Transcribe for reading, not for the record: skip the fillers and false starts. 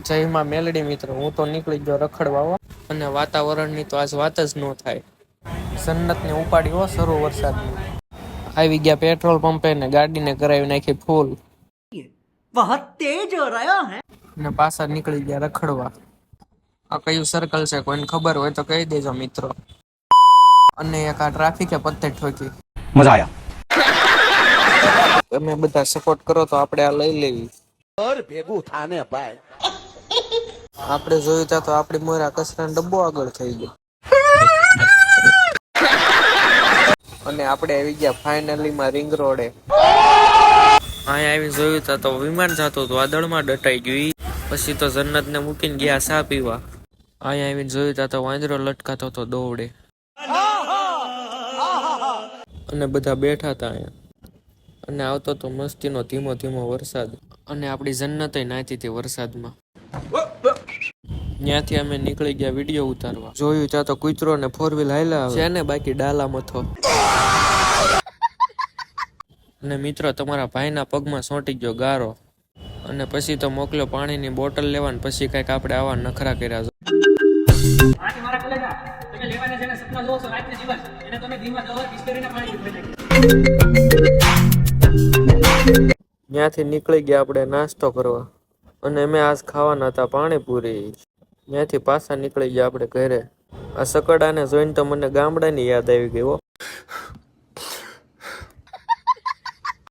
જય માં મેલડી મિત્રો, હું તો નીકળી ગયો રખડવા હો. અને વાતાવરણની તો આજ વાત જ ન થાય. સન્નતને ઉપાડી હો શરૂ વરસાદની. આવી ગયા પેટ્રોલ પંપે ને ગાડીને કરાવી નાખી ફૂલ. बहुत तेज हो रहा है ને પાછા નીકળી ગયા રખડવા. આ કયું સર્કલ છે કોઈને ખબર હોય તો કહી દેજો મિત્રો. અને એક આ ટ્રાફિકે પત્તે ઠોકી. મજા આયા. તમે બધા સપોર્ટ કરો તો આપણે આ લઈ લેવી. ભેગું થાને ભાઈ. આપણે જોયું ત્યાં તો આપણી મોરા કચરાનો ડબ્બો આગળ થઈ ગયો. અને આપણે આવી ગયા ફાઇનલી માં રિંગ રોડે. અહીંયા આવી જોયું તા તો વિમાન જતું હતું, વાદળમાં દટાઈ ગયું. પછી તો જન્નત ને મૂકીને ગયા ચા પીવા. અહીંયા આવીને જોયું તા તો વાંદરો લટકાતો હતો દોવડે. અને બધા બેઠા હતા અહીંયા. અને આવતો તો મસ્તીનો ધીમો ધીમો વરસાદ. અને આપણી જન્નત નાતી હતી વરસાદમાં. ત્યાંથી અમે નીકળી ગયા વિડીયો ઉતારવા. જોયું ત્યાં તો કૂતરો ને 4 વ્હીલ હાલ્યા છે ને બાકી ડાલા મથો. અને મિત્રો તમારા ભાઈના પગમાં સોંટી ગયો ગારો. અને પછી તો મોકલ્યો પાણીની બોટલ લેવા. પછી કઈક આપણે આવા નખરા કર્યા. ત્યાંથી નીકળી ગયા આપણે નાસ્તો કરવા. અને અમે આજ ખાવાના હતા પાણીપુરી. ત્યાંથી પાછા નીકળી ગયા આપણે ઘરે. આ સકડાને જોઈને તો મને ગામડાની યાદ આવી ગઈ હો.